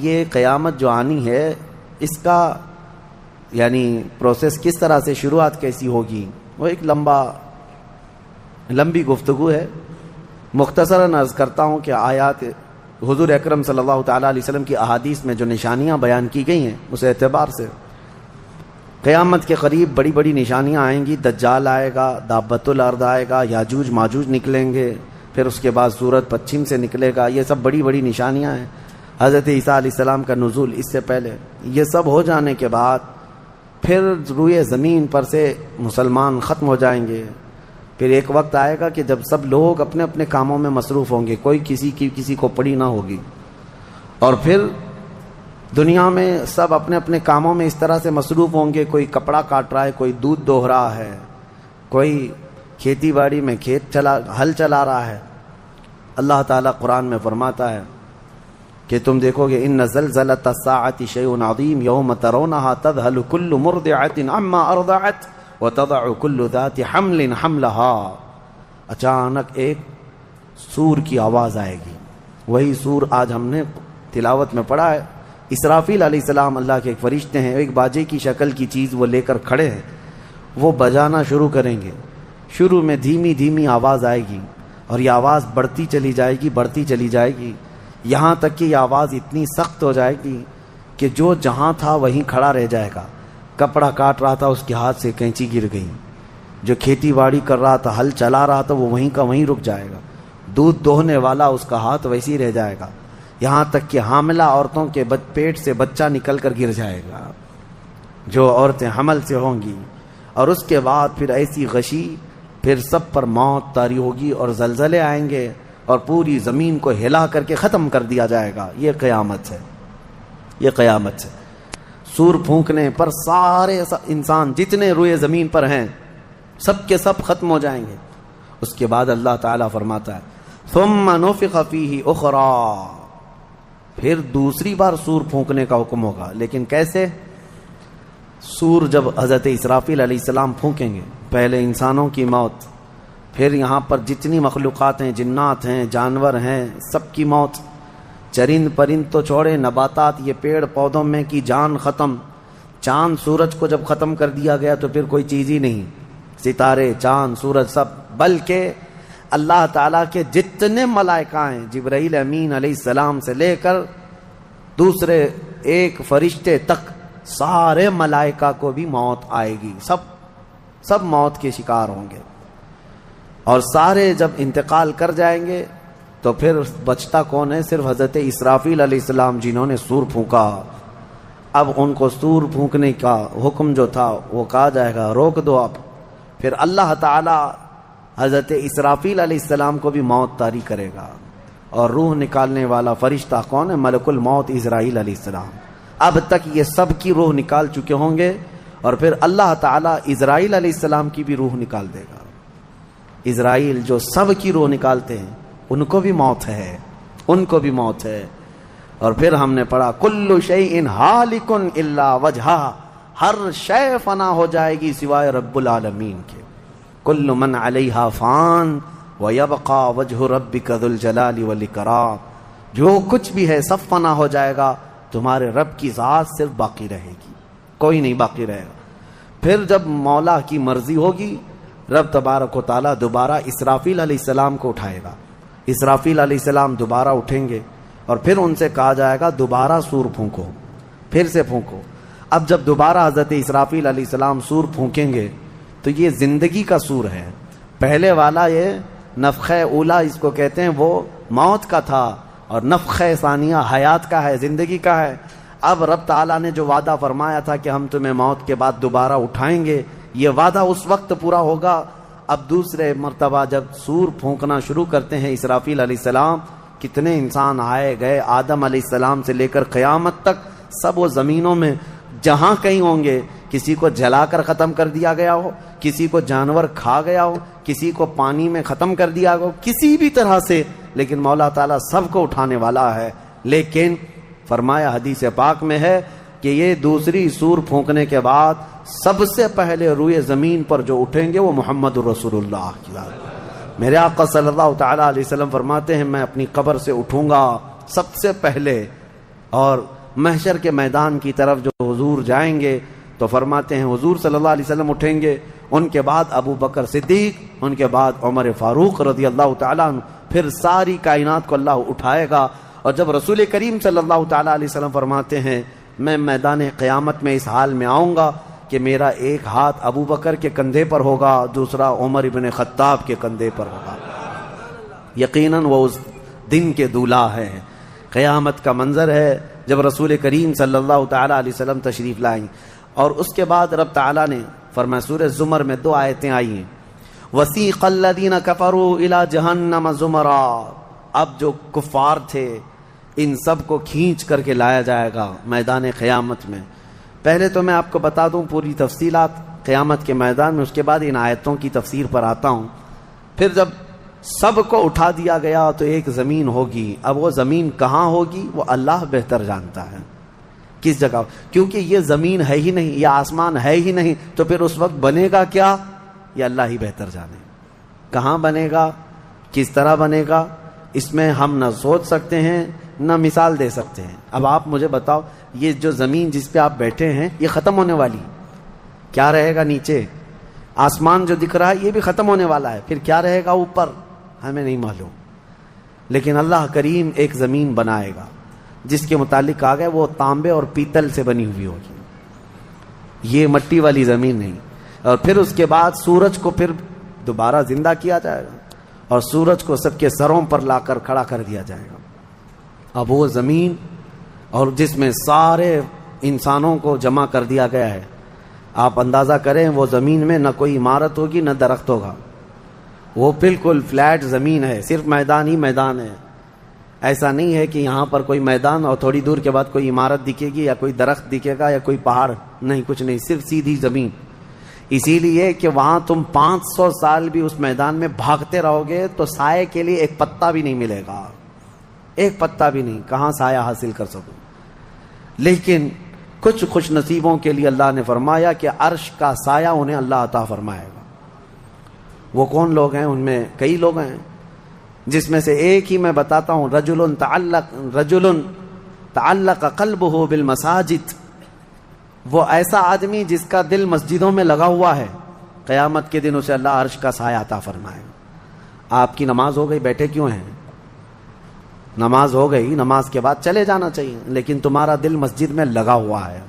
یہ قیامت جو آنی ہے اس کا یعنی پروسیس کس طرح سے، شروعات کیسی ہوگی، وہ ایک لمبی گفتگو ہے. مختصراً عرض کرتا ہوں کہ آیات حضور اکرم صلی اللہ تعالیٰ علیہ وسلم کی احادیث میں جو نشانیاں بیان کی گئی ہیں اس اعتبار سے قیامت کے قریب بڑی بڑی نشانیاں آئیں گی. دجال آئے گا، دابۃ الارض آئے گا، یاجوج ماجوج نکلیں گے، پھر اس کے بعد سورج پچھم سے نکلے گا. یہ سب بڑی بڑی نشانیاں ہیں. حضرت عیسیٰ علیہ السلام کا نزول اس سے پہلے. یہ سب ہو جانے کے بعد پھر روئے زمین پر سے مسلمان ختم ہو جائیں گے. پھر ایک وقت آئے گا کہ جب سب لوگ اپنے اپنے کاموں میں مصروف ہوں گے، کوئی کسی کو پڑی نہ ہوگی. اور پھر دنیا میں سب اپنے اپنے کاموں میں اس طرح سے مصروف ہوں گے، کوئی کپڑا کاٹ رہا ہے، کوئی دودھ دوہ رہا ہے، کوئی کھیتی باڑی میں ہل چلا رہا ہے. اللہ تعالیٰ قرآن میں فرماتا ہے کہ تم دیکھو گے ان زلزلۃ الساعۃ شیء عظیم یوم ترونها تذهل كل مرضعۃ عما ارضعت وتضع كل ذات حمل حملها. اچانک ایک سور کی آواز آئے گی. وہی سور آج ہم نے تلاوت میں پڑھا ہے. اسرافیل علیہ السلام اللہ کے ایک فرشتے ہیں، ایک باجے کی شکل کی چیز وہ لے کر کھڑے ہیں. وہ بجانا شروع کریں گے. شروع میں دھیمی دھیمی آواز آئے گی اور یہ آواز بڑھتی چلی جائے گی یہاں تک کہ یہ آواز اتنی سخت ہو جائے گی کہ جو جہاں تھا وہیں کھڑا رہ جائے گا. کپڑا کاٹ رہا تھا اس کے ہاتھ سے کینچی گر گئی، جو کھیتی باڑی کر رہا تھا، ہل چلا رہا تھا، وہ وہیں کا وہیں رک جائے گا. دودھ دوہنے والا اس کا ہاتھ ویسے ہی رہ جائے گا. یہاں تک کہ حاملہ عورتوں کے پیٹ سے بچہ نکل کر گر جائے گا، جو عورتیں حمل سے ہوں گی. اور اس کے بعد پھر ایسی غشی، پھر سب پر موت طاری ہوگی اور زلزلے آئیں گے اور پوری زمین کو ہلا کر کے ختم کر دیا جائے گا. یہ قیامت ہے. سور پھونکنے پر سارے انسان جتنے روئے زمین پر ہیں سب کے سب ختم ہو جائیں گے. اس کے بعد اللہ تعالیٰ فرماتا ہے ثم نفخ فیہ اخری، پھر دوسری بار سور پھونکنے کا حکم ہوگا. لیکن کیسے؟ سور جب حضرت اسرافیل علیہ السلام پھونکیں گے، پہلے انسانوں کی موت، پھر یہاں پر جتنی مخلوقات ہیں، جنات ہیں، جانور ہیں، سب کی موت. چرند پرند تو چھوڑے، نباتات، یہ پیڑ پودوں میں کی جان ختم. چاند سورج کو جب ختم کر دیا گیا تو پھر کوئی چیز ہی نہیں. ستارے، چاند، سورج سب، بلکہ اللہ تعالیٰ کے جتنے ملائکہ ہیں، جبرائیل امین علیہ السلام سے لے کر دوسرے ایک فرشتے تک، سارے ملائکہ کو بھی موت آئے گی. سب موت کے شکار ہوں گے. اور سارے جب انتقال کر جائیں گے تو پھر بچتا کون ہے؟ صرف حضرت اسرافیل علیہ السلام جنہوں نے سور پھونکا. اب ان کو سور پھونکنے کا حکم جو تھا وہ کہا جائے گا روک دو آپ. پھر اللہ تعالی حضرت اسرافیل علیہ السلام کو بھی موت طاری کرے گا. اور روح نکالنے والا فرشتہ کون ہے؟ ملک الموت اسرائیل علیہ السلام. اب تک یہ سب کی روح نکال چکے ہوں گے اور پھر اللہ تعالی اسرائیل علیہ السلام کی بھی روح نکال دے گا. اسرائیل جو سب کی روح نکالتے ہیں ان کو بھی موت ہے. اور پھر ہم نے پڑھا کل شیء ہالک الا وجہہ، ہر شے فنا ہو جائے گی سوائے رب العالمین کے. کل من علیہا فان ویبقى وجہ ربک ذو الجلال والاکرام، جو کچھ بھی ہے سب فنا ہو جائے گا، تمہارے رب کی ذات صرف باقی رہے گی، کوئی نہیں باقی رہے گا. پھر جب مولا کی مرضی ہوگی رب تبارک و تعالیٰ دوبارہ اسرافیل علیہ السلام کو اٹھائے گا. اسرافیل علیہ السلام دوبارہ اٹھیں گے اور پھر ان سے کہا جائے گا دوبارہ سور پھونکو، پھر سے پھونکو. اب جب دوبارہ حضرت اسرافیل علیہ السلام سور پھونکیں گے تو یہ زندگی کا سور ہے. پہلے والا یہ نفخہ اولا اس کو کہتے ہیں، وہ موت کا تھا، اور نفخہ ثانیہ حیات کا ہے، زندگی کا ہے. اب رب تعالیٰ نے جو وعدہ فرمایا تھا کہ ہم تمہیں موت کے بعد دوبارہ اٹھائیں گے، یہ وعدہ اس وقت پورا ہوگا. اب دوسرے مرتبہ جب سور پھونکنا شروع کرتے ہیں اسرافیل علیہ السلام، کتنے انسان آئے گئے، آدم علیہ السلام سے لے کر قیامت تک سب وہ زمینوں میں جہاں کہیں ہوں گے. کسی کو جلا کر ختم کر دیا گیا ہو، کسی کو جانور کھا گیا ہو، کسی کو پانی میں ختم کر دیا ہو، کسی بھی طرح سے، لیکن مولا تعالیٰ سب کو اٹھانے والا ہے. لیکن فرمایا حدیث پاک میں ہے کہ یہ دوسری سور پھونکنے کے بعد سب سے پہلے روئے زمین پر جو اٹھیں گے وہ محمد رسول اللہ کی ذات. میرے آقا صلی اللہ تعالیٰ علیہ وسلم فرماتے ہیں میں اپنی قبر سے اٹھوں گا، سب سے پہلے اور محشر کے میدان کی طرف جو حضور جائیں گے تو فرماتے ہیں حضور صلی اللہ علیہ وسلم اٹھیں گے، ان کے بعد ابو بکر صدیق، ان کے بعد عمر فاروق رضی اللہ تعالیٰ عنہ، پھر ساری کائنات کو اللہ اٹھائے گا۔ اور جب رسول کریم صلی اللہ تعالیٰ علیہ وسلم فرماتے ہیں میں میدان قیامت میں اس حال میں آؤں گا کہ میرا ایک ہاتھ ابو بکر کے کندھے پر ہوگا، دوسرا عمر ابن خطاب کے کندھے پر ہوگا۔ یقیناً وہ اس دن کے دولہا ہے، قیامت کا منظر ہے جب رسول کریم صلی اللہ تعالیٰ علیہ وسلم تشریف لائیں۔ اور اس کے بعد رب تعالیٰ نے فرمایا، سورہ زمر میں 2 آیتیں آئی ہیں، وَسِيقَ الَّذِينَ كَفَرُوا إِلَى جَهَنَّمَ زُمَرًا، اب جو کفار تھے ان سب کو کھینچ کر کے لایا جائے گا میدان قیامت میں۔ پہلے تو میں آپ کو بتا دوں پوری تفصیلات قیامت کے میدان میں، اس کے بعد ان آیتوں کی تفسیر پر آتا ہوں۔ پھر جب سب کو اٹھا دیا گیا تو ایک زمین ہوگی، اب وہ زمین کہاں ہوگی وہ اللہ بہتر جانتا ہے کس جگہ، کیونکہ یہ زمین ہے ہی نہیں، یہ آسمان ہے ہی نہیں، تو پھر اس وقت بنے گا کیا یہ اللہ ہی بہتر جانے۔ کہاں بنے گا، کس طرح بنے گا، اس میں ہم نہ سوچ سکتے ہیں نہ مثال دے سکتے ہیں۔ اب آپ مجھے بتاؤ، یہ جو زمین جس پہ آپ بیٹھے ہیں یہ ختم ہونے والی، کیا رہے گا نیچے؟ آسمان جو دکھ رہا ہے یہ بھی ختم ہونے والا ہے، پھر کیا رہے گا اوپر ہمیں نہیں معلوم، لیکن اللہ کریم ایک زمین بنائے گا جس کے متعلق کہا گیا وہ تانبے اور پیتل سے بنی ہوئی ہوگی، یہ مٹی والی زمین نہیں۔ اور پھر اس کے بعد سورج کو پھر دوبارہ زندہ کیا جائے گا اور سورج کو سب کے سروں پر لا کر کھڑا کر دیا جائے گا۔ اب وہ زمین اور جس میں سارے انسانوں کو جمع کر دیا گیا ہے، آپ اندازہ کریں وہ زمین میں نہ کوئی عمارت ہوگی نہ درخت ہوگا، وہ بالکل فلیٹ زمین ہے، صرف میدان ہی میدان ہے۔ ایسا نہیں ہے کہ یہاں پر کوئی میدان اور تھوڑی دور کے بعد کوئی عمارت دکھے گی یا کوئی درخت دکھے گا یا کوئی پہاڑ، نہیں، کچھ نہیں، صرف سیدھی زمین۔ اسی لیے کہ وہاں تم 500 سال بھی اس میدان میں بھاگتے رہو گے تو سائے کے لیے ایک پتا بھی نہیں ملے گا، ایک پتا بھی نہیں، کہاں سایہ حاصل کر سکو۔ لیکن کچھ خوش نصیبوں کے لیے اللہ نے فرمایا کہ عرش کا سایہ انہیں اللہ عطا فرمائے گا۔ وہ کون لوگ ہیں؟ ان میں کئی لوگ ہیں، جس میں سے ایک ہی میں بتاتا ہوں، رجل تعلق قلبہ بالمساجد، وہ ایسا آدمی جس کا دل مسجدوں میں لگا ہوا ہے، قیامت کے دن اسے اللہ عرش کا سایہ عطا فرمائے گا۔ آپ کی نماز ہو گئی، بیٹھے کیوں ہیں؟ نماز ہو گئی، نماز کے بعد چلے جانا چاہیے، لیکن تمہارا دل مسجد میں لگا ہوا ہے۔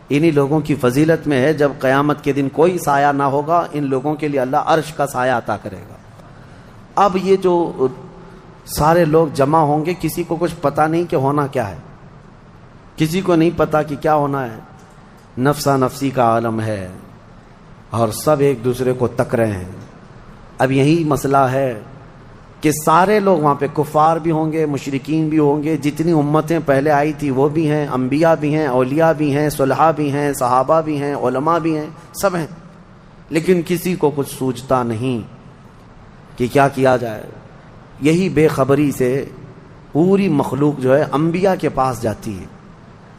انہی لوگوں کی فضیلت میں ہے جب قیامت کے دن کوئی سایہ نہ ہوگا، ان لوگوں کے لیے اللہ عرش کا سایہ عطا کرے گا۔ اب یہ جو سارے لوگ جمع ہوں گے، کسی کو کچھ پتہ نہیں کہ ہونا کیا ہے، کسی کو نہیں پتا کہ کیا ہونا ہے، نفسا نفسی کا عالم ہے اور سب ایک دوسرے کو تک رہے ہیں۔ اب یہی مسئلہ ہے کہ سارے لوگ وہاں پہ، کفار بھی ہوں گے، مشرکین بھی ہوں گے، جتنی امتیں پہلے آئی تھی وہ بھی ہیں، انبیاء بھی ہیں، اولیاء بھی ہیں، صلحاء بھی ہیں، صحابہ بھی ہیں، علماء بھی ہیں، سب ہیں، لیکن کسی کو کچھ سوچتا نہیں کہ کیا کیا جائے۔ یہی بے خبری سے پوری مخلوق جو ہے انبیاء کے پاس جاتی ہے۔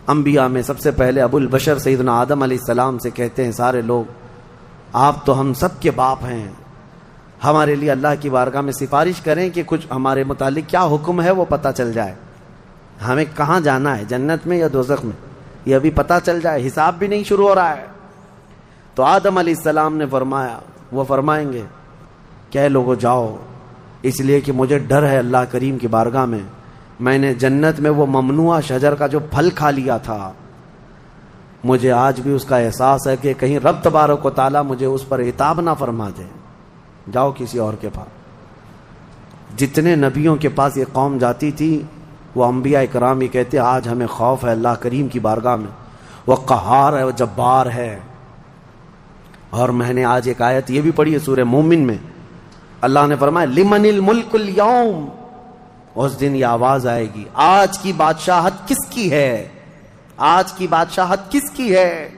انبیاء میں سب سے پہلے ابو البشر سیدنا آدم علیہ السلام سے کہتے ہیں سارے لوگ، آپ تو ہم سب کے باپ ہیں، ہمارے لیے اللہ کی بارگاہ میں سفارش کریں کہ کچھ ہمارے متعلق کیا حکم ہے وہ پتہ چل جائے، ہمیں کہاں جانا ہے، جنت میں یا دوزخ میں، یہ ابھی پتہ چل جائے، حساب بھی نہیں شروع ہو رہا ہے۔ تو آدم علیہ السلام نے فرمایا، وہ فرمائیں گے کہ لوگوں جاؤ، اس لیے کہ مجھے ڈر ہے اللہ کریم کی بارگاہ میں نے جنت میں وہ ممنوع شجر کا جو پھل کھا لیا تھا، مجھے آج بھی اس کا احساس ہے کہ کہیں رب تبارک و تعالیٰ مجھے اس پر عتاب نہ فرما دے، جاؤ کسی اور کے پاس۔ جتنے نبیوں کے پاس یہ قوم جاتی تھی وہ انبیاء کرام ہی کہتے آج ہمیں خوف ہے اللہ کریم کی بارگاہ میں، وہ قہار ہے، وہ جبار ہے۔ اور میں نے آج ایک آیت یہ بھی پڑھی ہے سورہ مومن میں، اللہ نے فرمایا لمن الملک اليوم، اس دن یہ آواز آئے گی، آج کی بادشاہت کس کی ہے، آج کی بادشاہت کس کی ہے؟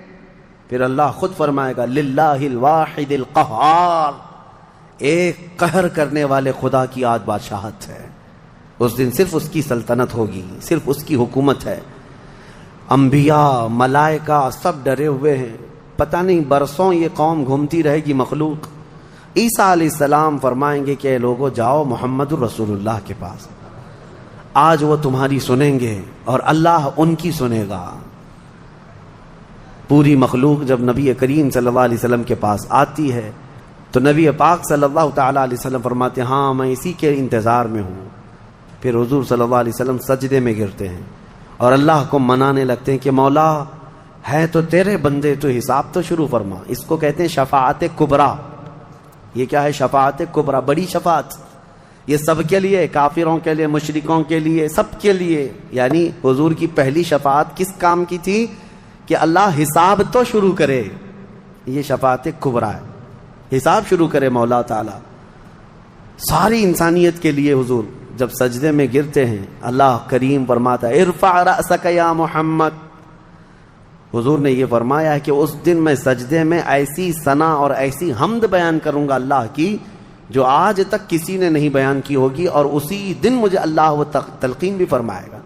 پھر اللہ خود فرمائے گا للہ الواحد القہار، ایک قہر کرنے والے خدا کی آج بادشاہت ہے۔ اس دن صرف اس کی سلطنت ہوگی، صرف اس کی حکومت ہے۔ انبیاء، ملائکہ سب ڈرے ہوئے ہیں، پتہ نہیں برسوں یہ قوم گھومتی رہے گی مخلوق۔ عیسیٰ علیہ السلام فرمائیں گے کہ اے لوگوں جاؤ محمد الرسول اللہ کے پاس، آج وہ تمہاری سنیں گے اور اللہ ان کی سنے گا۔ پوری مخلوق جب نبی کریم صلی اللہ علیہ وسلم کے پاس آتی ہے تو نبی پاک صلی اللہ تعالیٰ علیہ وسلم فرماتے ہیں ہاں میں اسی کے انتظار میں ہوں۔ پھر حضور صلی اللہ علیہ وسلم سجدے میں گرتے ہیں اور اللہ کو منانے لگتے ہیں کہ مولا ہے تو تیرے بندے، تو حساب تو شروع فرما۔ اس کو کہتے ہیں شفاعت کبریٰ۔ یہ کیا ہے؟ شفاعت کبریٰ، بڑی شفاعت۔ یہ سب کے لیے، کافروں کے لیے، مشرکوں کے لیے، سب کے لیے۔ یعنی حضور کی پہلی شفاعت کس کام کی تھی؟ کہ اللہ حساب تو شروع کرے۔ یہ شفاعت کبریٰ ہے، حساب شروع کرے مولا تعالی۔ ساری انسانیت کے لیے حضور جب سجدے میں گرتے ہیں اللہ کریم فرماتا ہے ارفع رأسک یا محمد۔ حضور نے یہ فرمایا ہے کہ اس دن میں سجدے میں ایسی ثنا اور ایسی حمد بیان کروں گا اللہ کی جو آج تک کسی نے نہیں بیان کی ہوگی، اور اسی دن مجھے اللہ وہ تلقین بھی فرمائے گا۔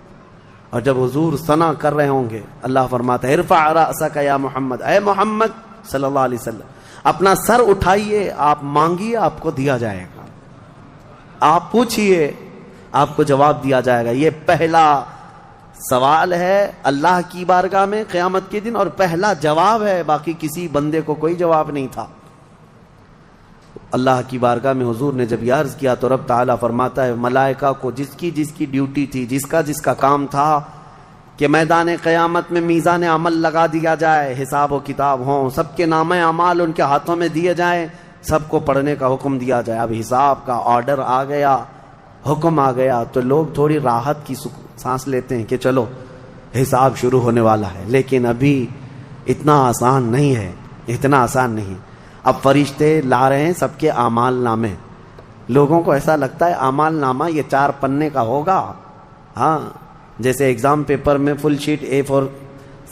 اور جب حضور ثنا کر رہے ہوں گے اللہ فرماتا ہے ارفع رأسک یا محمد، اے محمد صلی اللہ علیہ وسلم اپنا سر اٹھائیے، آپ مانگیے آپ کو دیا جائے گا، آپ پوچھئے آپ کو جواب دیا جائے گا۔ یہ پہلا سوال ہے اللہ کی بارگاہ میں قیامت کے دن، اور پہلا جواب ہے، باقی کسی بندے کو کوئی جواب نہیں تھا۔ اللہ کی بارگاہ میں حضور نے جب یہ عرض کیا تو رب تعالیٰ فرماتا ہے ملائکہ کو جس کی ڈیوٹی تھی، جس کا کام تھا کہ میدان قیامت میں میزان عمل لگا دیا جائے، حساب و کتاب ہوں، سب کے نامہ اعمال ان کے ہاتھوں میں دیے جائیں، سب کو پڑھنے کا حکم دیا جائے۔ اب حساب کا آرڈر آ گیا، حکم آ گیا، تو لوگ تھوڑی راحت کی سانس لیتے ہیں کہ چلو حساب شروع ہونے والا ہے، لیکن ابھی اتنا آسان نہیں ہے، اتنا آسان نہیں۔ اب فرشتے لا رہے ہیں سب کے اعمال نامے۔ لوگوں کو ایسا لگتا ہے اعمال نامہ یہ 4 پنے کا ہوگا، ہاں جیسے ایگزام پیپر میں فل شیٹ A4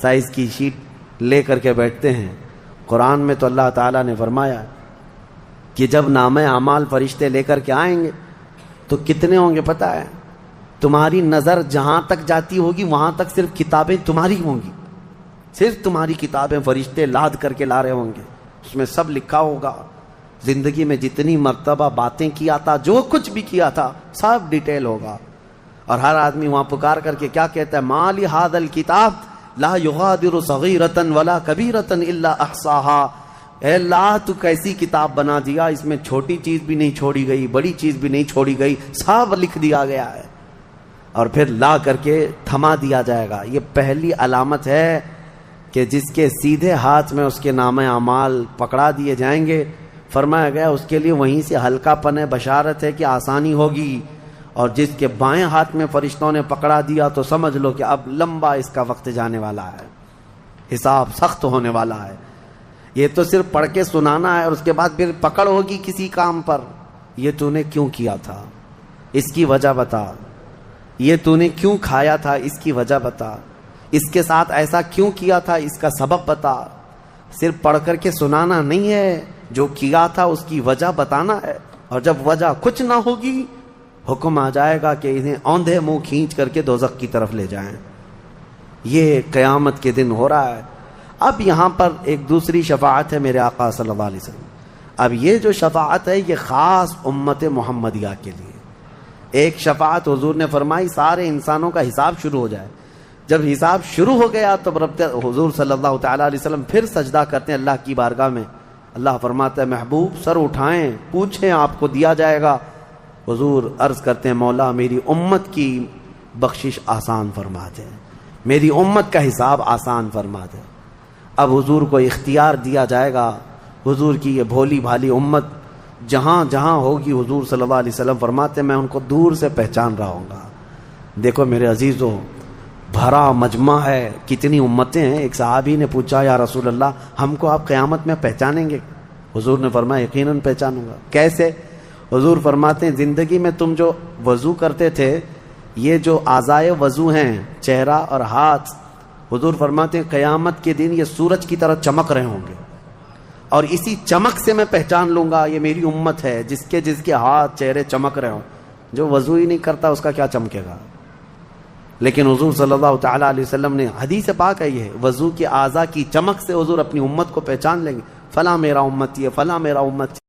سائز کی شیٹ لے کر کے بیٹھتے ہیں۔ قرآن میں تو اللہ تعالیٰ نے فرمایا کہ جب نامہ اعمال فرشتے لے کر کے آئیں گے تو کتنے ہوں گے پتہ ہے؟ تمہاری نظر جہاں تک جاتی ہوگی وہاں تک صرف کتابیں تمہاری ہوں گی، صرف تمہاری کتابیں فرشتے لاد کر کے لا رہے ہوں گے۔ اس میں سب لکھا ہوگا، زندگی میں جتنی مرتبہ باتیں کیا تھا، جو کچھ بھی کیا تھا، سب ڈیٹیل ہوگا۔ اور ہر آدمی وہاں پکار کر کے کیا کہتا ہے؟ ما لی ھذا الکتاب لا یغادر صغیرۃ ولا کبیرۃ الا احصاها۔ اے اللہ تو کیسی کتاب بنا دیا، اس میں چھوٹی چیز بھی نہیں چھوڑی گئی، بڑی چیز بھی نہیں چھوڑی گئی، سب لکھ دیا گیا ہے۔ اور پھر لا کر کے تھما دیا جائے گا۔ یہ پہلی علامت ہے کہ جس کے سیدھے ہاتھ میں اس کے نامہ اعمال پکڑا دیے جائیں گے، فرمایا گیا اس کے لیے وہیں سے ہلکا پن بشارت ہے کہ آسانی ہوگی، اور جس کے بائیں ہاتھ میں فرشتوں نے پکڑا دیا تو سمجھ لو کہ اب لمبا اس کا وقت جانے والا ہے، حساب سخت ہونے والا ہے۔ یہ تو صرف پڑھ کے سنانا ہے، اور اس کے بعد پھر پکڑ ہوگی کسی کام پر۔ یہ تو نے کیوں کیا تھا، اس کی وجہ بتا۔ یہ تو نے کیوں کھایا تھا، اس کی وجہ بتا۔ اس کے ساتھ ایسا کیوں کیا تھا، اس کا سبب بتا۔ صرف پڑھ کر کے سنانا نہیں ہے، جو کیا تھا اس کی وجہ بتانا ہے۔ اور جب وجہ کچھ نہ ہوگی حکم آ جائے گا کہ انہیں اوندھے منہ کھینچ کر کے دوزخ کی طرف لے جائیں۔ یہ قیامت کے دن ہو رہا ہے۔ اب یہاں پر ایک دوسری شفاعت ہے میرے آقا صلی اللہ علیہ وسلم۔ اب یہ جو شفاعت ہے یہ خاص امت محمدیہ کے لیے۔ ایک شفاعت حضور نے فرمائی سارے انسانوں کا حساب شروع ہو جائے۔ جب حساب شروع ہو گیا تو حضور صلی اللہ تعالیٰ علیہ وسلم پھر سجدہ کرتے ہیں اللہ کی بارگاہ میں۔ اللہ فرماتا ہے محبوب سر اٹھائیں، پوچھیں آپ کو دیا جائے گا۔ حضور عرض کرتے ہیں مولا میری امت کی بخشش آسان فرما دے، میری امت کا حساب آسان فرما دے۔ اب حضور کو اختیار دیا جائے گا، حضور کی یہ بھولی بھالی امت جہاں جہاں ہوگی حضور صلی اللہ علیہ وسلم فرماتے ہیں میں ان کو دور سے پہچان رہا ہوں گا۔ دیکھو میرے عزیزوں، بھرا مجمع ہے، کتنی امتیں ہیں۔ ایک صحابی نے پوچھا یا رسول اللہ ہم کو آپ قیامت میں پہچانیں گے؟ حضور نے فرمایا یقیناً پہچانوں گا۔ کیسے؟ حضور فرماتے ہیں زندگی میں تم جو وضو کرتے تھے، یہ جو اعضائے وضو ہیں چہرہ اور ہاتھ، حضور فرماتے ہیں قیامت کے دن یہ سورج کی طرح چمک رہے ہوں گے، اور اسی چمک سے میں پہچان لوں گا یہ میری امت ہے، جس کے ہاتھ چہرے چمک رہے ہوں۔ جو وضو ہی نہیں کرتا اس کا کیا چمکے گا؟ لیکن حضور صلی اللہ تعالیٰ علیہ وسلم نے حدیث پاک ہے یہ وضو کے اعضاء کی چمک سے حضور اپنی امت کو پہچان لیں گے، فلاں میرا امتی ہے، فلاں میرا امتی ہے۔